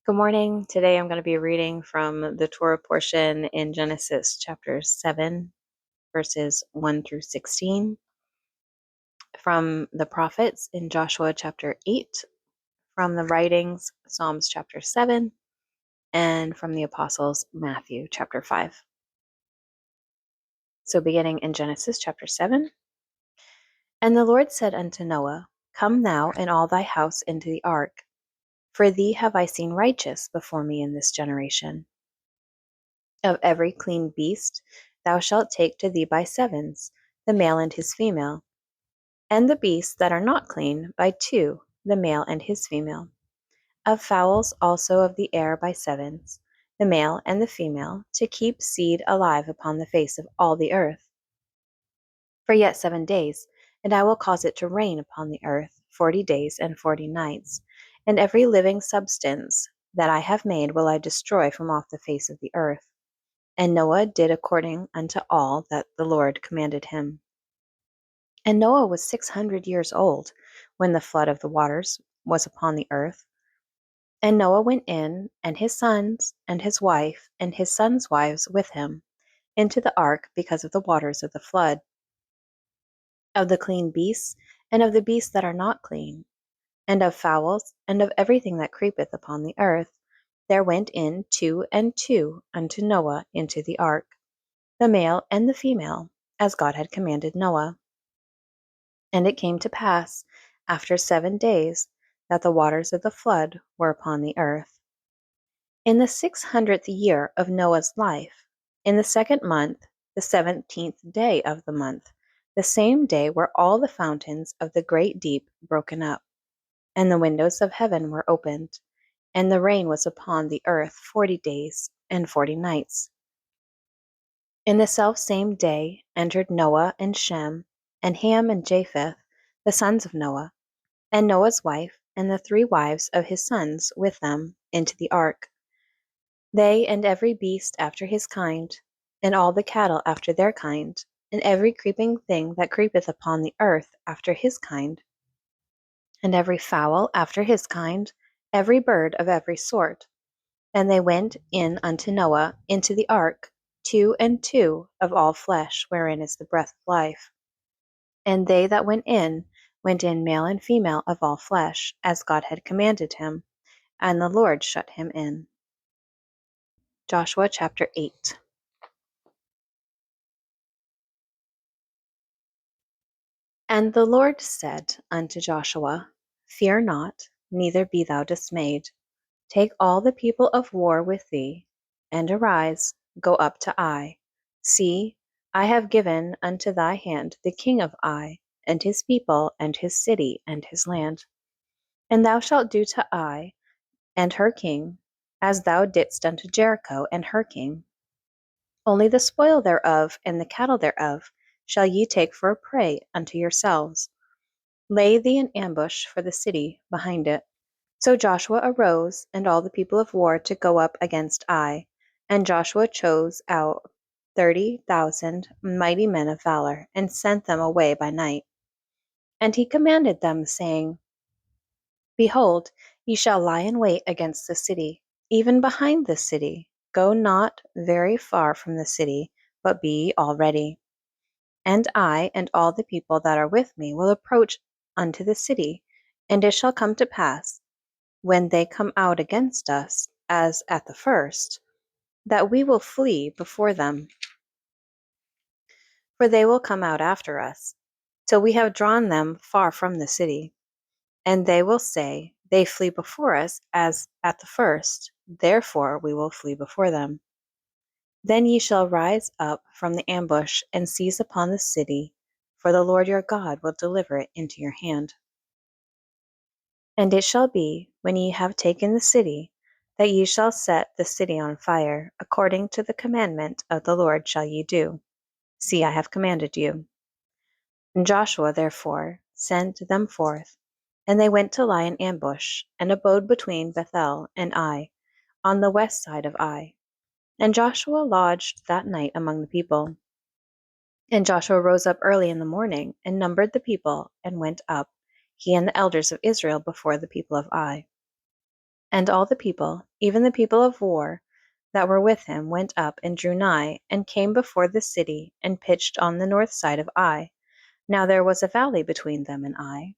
Good morning. Today I'm going to be reading from the Torah portion in Genesis chapter 7, verses 1 through 16, from the prophets in Joshua chapter 8, from the writings Psalms chapter 7, and from the apostles Matthew chapter 5. So beginning in Genesis chapter 7. And the Lord said unto Noah, Come thou and all thy house into the ark, for thee have I seen righteous before me in this generation. Of every clean beast thou shalt take to thee by sevens, the male and his female, and the beasts that are not clean by two, the male and his female. Of fowls also of the air by sevens, the male and the female, to keep seed alive upon the face of all the earth. For yet 7 days, and I will cause it to rain upon the earth 40 days and 40 nights, and every living substance that I have made will I destroy from off the face of the earth. And Noah did according unto all that the Lord commanded him. And Noah was 600 years old when the flood of the waters was upon the earth. And Noah went in, and his sons, and his wife, and his sons' wives with him, into the ark because of the waters of the flood. Of the clean beasts, and of the beasts that are not clean, and of fowls, and of everything that creepeth upon the earth, there went in 2 and 2 unto Noah into the ark, the male and the female, as God had commanded Noah. And it came to pass, after 7 days, that the waters of the flood were upon the earth. In the 600th year of Noah's life, in the 2nd month, the 17th day of the month, the same day were all the fountains of the great deep broken up, and the windows of heaven were opened, and the rain was upon the earth 40 days and 40 nights. In the selfsame day entered Noah and Shem, and Ham and Japheth, the sons of Noah, and Noah's wife, and the 3 wives of his sons with them, into the ark. They and every beast after his kind, and all the cattle after their kind, and every creeping thing that creepeth upon the earth after his kind, and every fowl after his kind, every bird of every sort. And they went in unto Noah into the ark, 2 and 2 of all flesh, wherein is the breath of life. And they that went in male and female of all flesh, as God had commanded him, and the Lord shut him in. Joshua chapter 8. And the Lord said unto Joshua, Fear not, neither be thou dismayed. Take all the people of war with thee, and arise, go up to Ai. See, I have given unto thy hand the king of Ai, and his people, and his city, and his land. And thou shalt do to Ai and her king as thou didst unto Jericho and her king. Only the spoil thereof and the cattle thereof shall ye take for a prey unto yourselves. Lay thee an ambush for the city behind it. So Joshua arose, and all the people of war, to go up against Ai. And Joshua chose out 30,000 mighty men of valor, and sent them away by night. And he commanded them, saying, Behold, ye shall lie in wait against the city, even behind the city. Go not very far from the city, but be ye all ready. And I and all the people that are with me will approach unto the city, and it shall come to pass, when they come out against us, as at the first, that we will flee before them. For they will come out after us, till we have drawn them far from the city. And they will say, They flee before us, as at the first, therefore we will flee before them. Then ye shall rise up from the ambush, and seize upon the city, for the Lord your God will deliver it into your hand. And it shall be, when ye have taken the city, that ye shall set the city on fire, according to the commandment of the Lord shall ye do. See, I have commanded you. And Joshua therefore sent them forth, and they went to lie in ambush, and abode between Bethel and Ai, on the west side of Ai. And Joshua lodged that night among the people. And Joshua rose up early in the morning, and numbered the people, and went up, he and the elders of Israel, before the people of Ai. And all the people, even the people of war, that were with him went up and drew nigh, and came before the city, and pitched on the north side of Ai. Now there was a valley between them and Ai.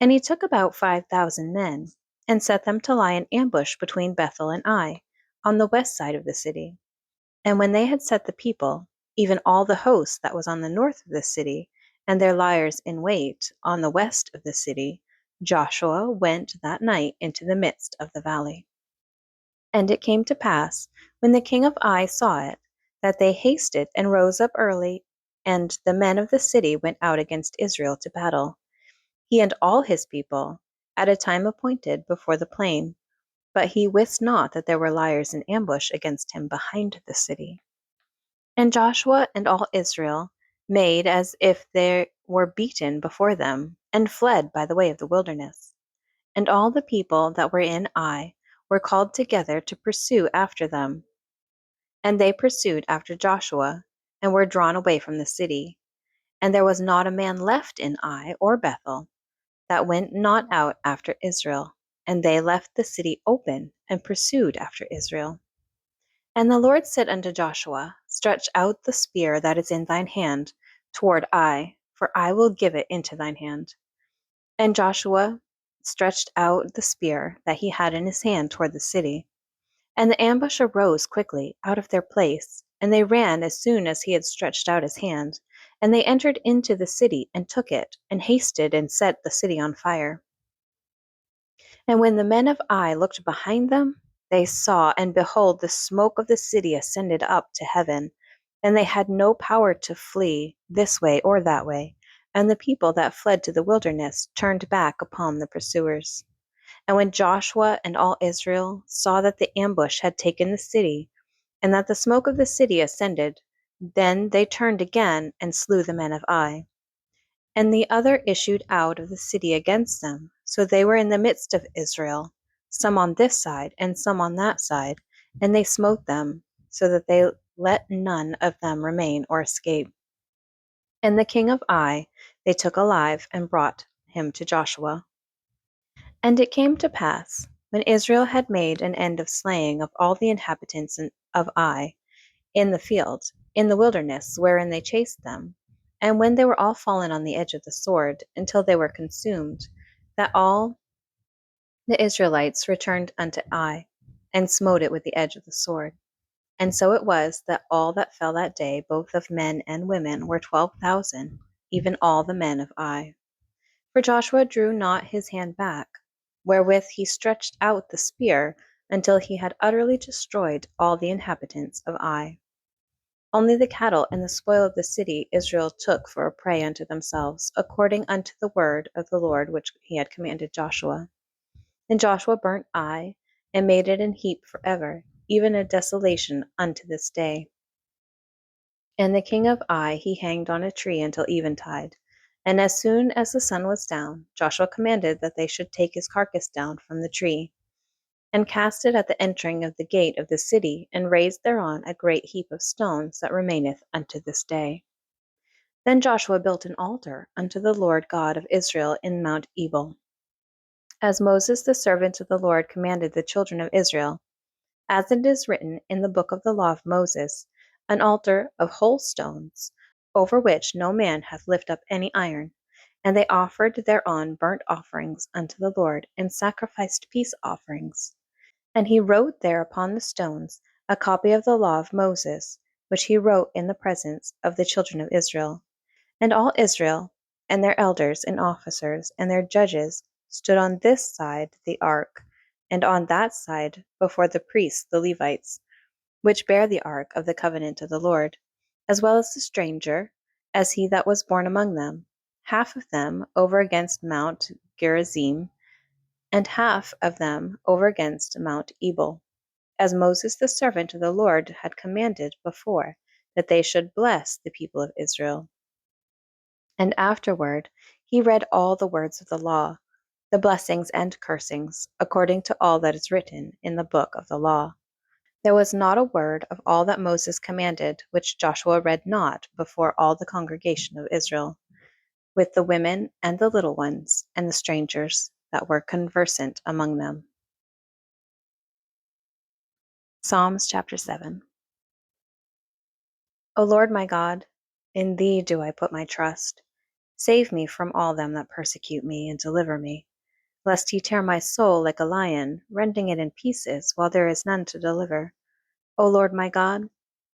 And he took about 5,000 men, and set them to lie in ambush between Bethel and Ai, on the west side of the city. And when they had set the people, even all the host that was on the north of the city, and their liers in wait on the west of the city, Joshua went that night into the midst of the valley. And it came to pass, when the king of Ai saw it, that they hasted and rose up early, and the men of the city went out against Israel to battle, he and all his people, at a time appointed before the plain. But he wist not that there were liers in ambush against him behind the city. And Joshua and all Israel made as if they were beaten before them, and fled by the way of the wilderness. And all the people that were in Ai were called together to pursue after them. And they pursued after Joshua, and were drawn away from the city. And there was not a man left in Ai or Bethel that went not out after Israel. And they left the city open, and pursued after Israel. And the Lord said unto Joshua, Stretch out the spear that is in thine hand toward Ai, for I will give it into thine hand. And Joshua stretched out the spear that he had in his hand toward the city. And the ambush arose quickly out of their place, and they ran as soon as he had stretched out his hand. And they entered into the city, and took it, and hasted and set the city on fire. And when the men of Ai looked behind them, they saw, and behold, the smoke of the city ascended up to heaven, and they had no power to flee this way or that way. And the people that fled to the wilderness turned back upon the pursuers. And when Joshua and all Israel saw that the ambush had taken the city, and that the smoke of the city ascended, then they turned again and slew the men of Ai. And the other issued out of the city against them. So they were in the midst of Israel, some on this side and some on that side, and they smote them, so that they let none of them remain or escape. And the king of Ai they took alive, and brought him to Joshua. And it came to pass, when Israel had made an end of slaying of all the inhabitants of Ai in the field, in the wilderness wherein they chased them, and when they were all fallen on the edge of the sword, until they were consumed, that all the Israelites returned unto Ai, and smote it with the edge of the sword. And so it was that all that fell that day, both of men and women, were 12,000, even all the men of Ai. For Joshua drew not his hand back, wherewith he stretched out the spear, until he had utterly destroyed all the inhabitants of Ai. Only the cattle and the spoil of the city Israel took for a prey unto themselves, according unto the word of the Lord which he had commanded Joshua. And Joshua burnt Ai, and made it an heap forever, even a desolation unto this day. And the king of Ai he hanged on a tree until eventide. And as soon as the sun was down, Joshua commanded that they should take his carcass down from the tree, and cast it at the entering of the gate of the city, and raised thereon a great heap of stones that remaineth unto this day. Then Joshua built an altar unto the Lord God of Israel in Mount Ebal, as Moses the servant of the Lord commanded the children of Israel, as it is written in the book of the law of Moses, an altar of whole stones, over which no man hath lifted up any iron. And they offered thereon burnt offerings unto the Lord, and sacrificed peace offerings. And he wrote there upon the stones a copy of the law of Moses, which he wrote in the presence of the children of Israel. And all Israel, and their elders and officers, and their judges, stood on this side the ark, and on that side before the priests the Levites, which bear the ark of the covenant of the Lord, as well as the stranger, as he that was born among them, half of them over against Mount Gerizim, and half of them over against Mount Ebal, as Moses the servant of the Lord had commanded before, that they should bless the people of Israel. And afterward he read all the words of the law, the blessings and cursings, according to all that is written in the book of the law. There was not a word of all that Moses commanded which Joshua read not before all the congregation of Israel, with the women and the little ones, and the strangers that were conversant among them. Psalms chapter 7. O Lord my God, in thee do I put my trust. Save me from all them that persecute me, and deliver me, lest he tear my soul like a lion, rending it in pieces, while there is none to deliver. O Lord my God,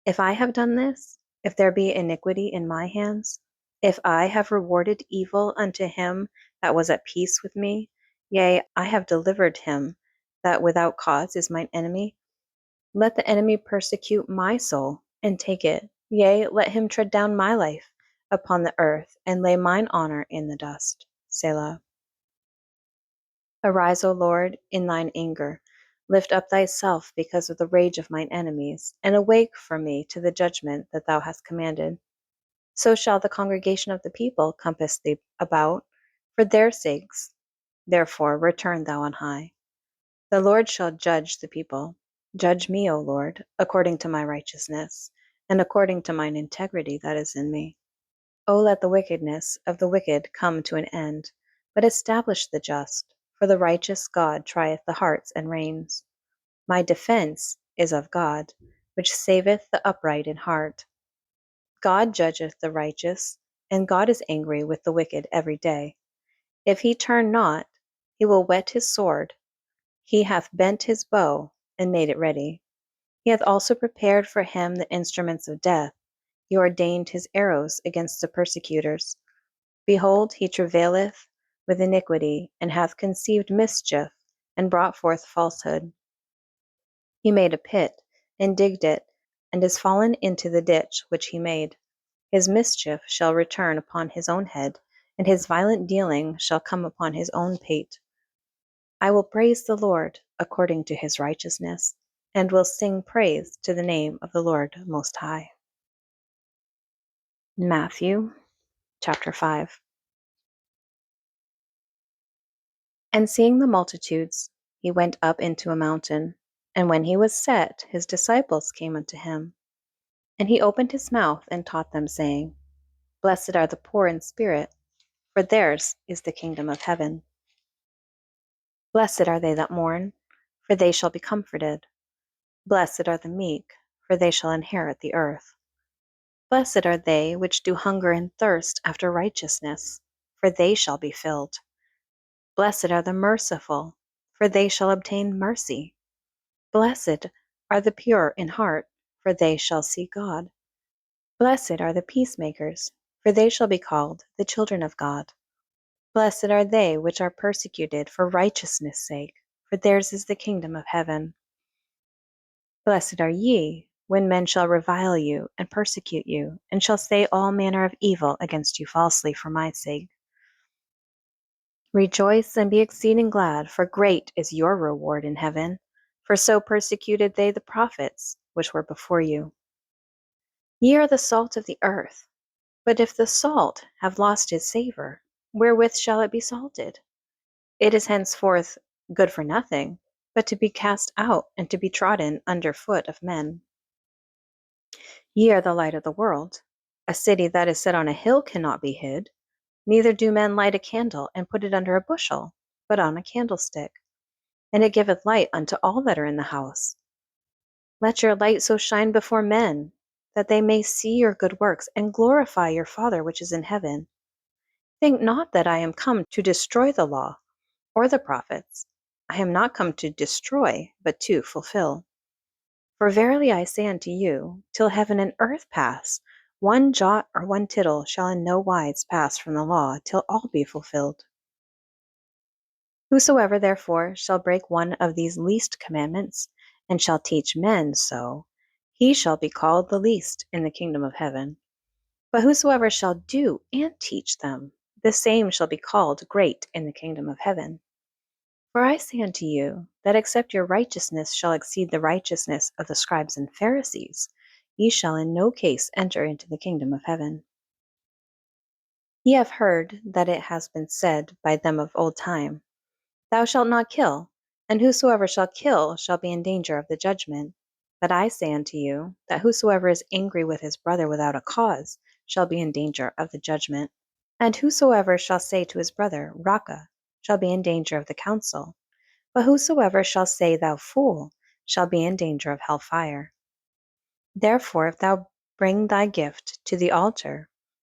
if I have done this, if there be iniquity in my hands, if I have rewarded evil unto him that was at peace with me, yea, I have delivered him that without cause is mine enemy, let the enemy persecute my soul, and take it. Yea, let him tread down my life upon the earth, and lay mine honor in the dust. Selah. Arise, O Lord, in thine anger. Lift up thyself because of the rage of mine enemies, and awake for me to the judgment that thou hast commanded. So shall the congregation of the people compass thee about, for their sakes. Therefore return thou on high. The Lord shall judge the people. Judge me, O Lord, according to my righteousness, and according to mine integrity that is in me. O let the wickedness of the wicked come to an end, but establish the just, for the righteous God trieth the hearts and reins. My defense is of God, which saveth the upright in heart. God judgeth the righteous, and God is angry with the wicked every day. If he turn not, he will whet his sword. He hath bent his bow, and made it ready. He hath also prepared for him the instruments of death. He ordained his arrows against the persecutors. Behold, he travaileth with iniquity, and hath conceived mischief, and brought forth falsehood. He made a pit, and digged it, and is fallen into the ditch which he made. His mischief shall return upon his own head, and his violent dealing shall come upon his own pate. I will praise the Lord according to his righteousness, and will sing praise to the name of the Lord Most High. Matthew chapter 5. And seeing the multitudes, he went up into a mountain, and when he was set, his disciples came unto him. And he opened his mouth and taught them, saying, Blessed are the poor in spirit, for theirs is the kingdom of heaven. Blessed are they that mourn, for they shall be comforted. Blessed are the meek, for they shall inherit the earth. Blessed are they which do hunger and thirst after righteousness, for they shall be filled. Blessed are the merciful, for they shall obtain mercy. Blessed are the pure in heart, for they shall see God. Blessed are the peacemakers, for they shall be called the children of God. Blessed are they which are persecuted for righteousness' sake, for theirs is the kingdom of heaven. Blessed are ye, when men shall revile you, and persecute you, and shall say all manner of evil against you falsely for my sake. Rejoice and be exceeding glad, for great is your reward in heaven. For so persecuted they the prophets which were before you. Ye are the salt of the earth. But if the salt have lost his savour, wherewith shall it be salted? It is henceforth good for nothing, but to be cast out, and to be trodden under foot of men. Ye are the light of the world. A city that is set on a hill cannot be hid. Neither do men light a candle, and put it under a bushel, but on a candlestick, and it giveth light unto all that are in the house. Let your light so shine before men, that they may see your good works, and glorify your Father which is in heaven. Think not that I am come to destroy the law, or the prophets. I am not come to destroy, but to fulfill. For verily I say unto you, till heaven and earth pass, one jot or one tittle shall in no wise pass from the law, till all be fulfilled. Whosoever therefore shall break one of these least commandments, and shall teach men so, he shall be called the least in the kingdom of heaven. But whosoever shall do and teach them, the same shall be called great in the kingdom of heaven. For I say unto you, that except your righteousness shall exceed the righteousness of the scribes and Pharisees, ye shall in no case enter into the kingdom of heaven. Ye have heard that it has been said by them of old time, Thou shalt not kill, and whosoever shall kill shall be in danger of the judgment. But I say unto you, that whosoever is angry with his brother without a cause shall be in danger of the judgment. And whosoever shall say to his brother, Raca, shall be in danger of the council. But whosoever shall say, Thou fool, shall be in danger of hell fire. Therefore, if thou bring thy gift to the altar,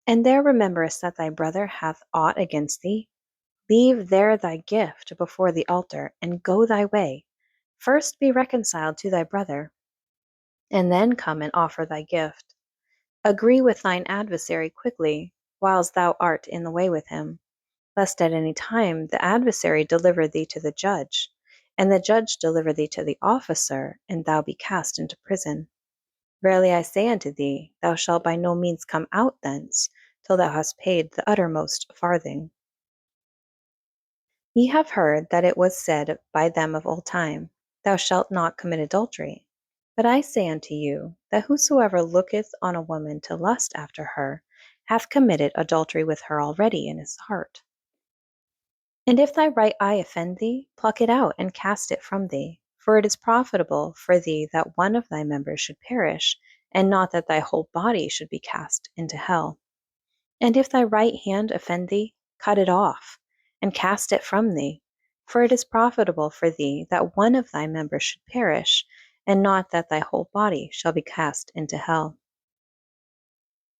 and there rememberest that thy brother hath aught against thee, leave there thy gift before the altar, and go thy way. First be reconciled to thy brother, and then come and offer thy gift. Agree with thine adversary quickly, whiles thou art in the way with him, lest at any time the adversary deliver thee to the judge, and the judge deliver thee to the officer, and thou be cast into prison. Verily I say unto thee, thou shalt by no means come out thence, till thou hast paid the uttermost farthing. Ye have heard that it was said by them of old time, Thou shalt not commit adultery. But I say unto you, that whosoever looketh on a woman to lust after her, hath committed adultery with her already in his heart. And if thy right eye offend thee, pluck it out, and cast it from thee. For it is profitable for thee that one of thy members should perish, and not that thy whole body should be cast into hell. And if thy right hand offend thee, cut it off, and cast it from thee. For it is profitable for thee that one of thy members should perish, and not that thy whole body shall be cast into hell.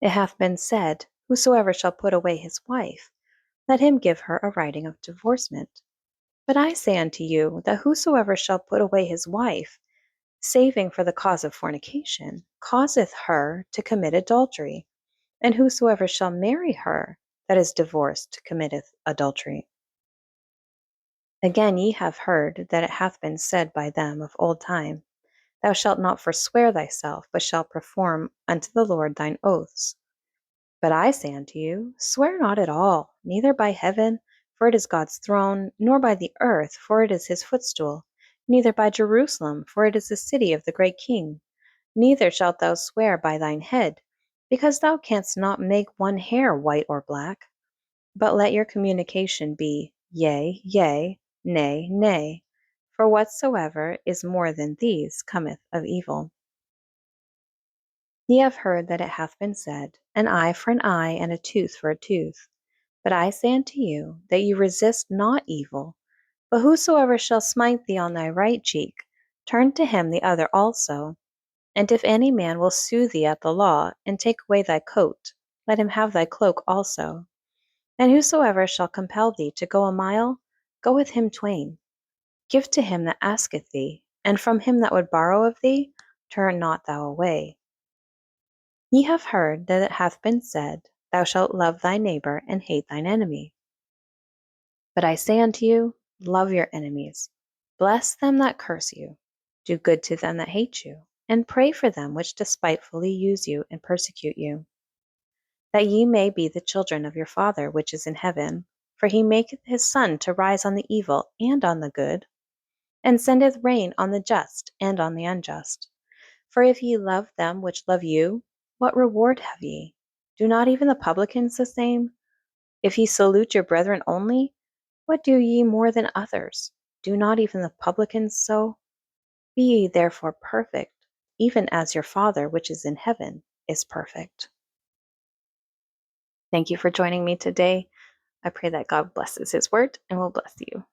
It hath been said, Whosoever shall put away his wife, let him give her a writing of divorcement. But I say unto you, that whosoever shall put away his wife, saving for the cause of fornication, causeth her to commit adultery. And whosoever shall marry her that is divorced committeth adultery. Again ye have heard that it hath been said by them of old time, Thou shalt not forswear thyself, but shalt perform unto the Lord thine oaths. But I say unto you, swear not at all, neither by heaven, for it is God's throne, nor by the earth, for it is his footstool, neither by Jerusalem, for it is the city of the great King. Neither shalt thou swear by thine head, because thou canst not make one hair white or black. But let your communication be yea, yea, nay, nay, for whatsoever is more than these cometh of evil. Ye have heard that it hath been said, An eye for an eye, and a tooth for a tooth. But I say unto you, that ye resist not evil, but whosoever shall smite thee on thy right cheek, turn to him the other also. And if any man will sue thee at the law, and take away thy coat, let him have thy cloak also. And whosoever shall compel thee to go a mile, go with him twain. Give to him that asketh thee, and from him that would borrow of thee, turn not thou away. Ye have heard that it hath been said, Thou shalt love thy neighbor, and hate thine enemy. But I say unto you, love your enemies. Bless them that curse you. Do good to them that hate you, and pray for them which despitefully use you and persecute you, that ye may be the children of your Father which is in heaven. For he maketh his sun to rise on the evil and on the good, and sendeth rain on the just and on the unjust. For if ye love them which love you, what reward have ye? Do not even the publicans the same? If ye salute your brethren only, what do ye more than others? Do not even the publicans so? Be ye therefore perfect, even as your Father which is in heaven is perfect. Thank you for joining me today. I pray that God blesses his word and will bless you.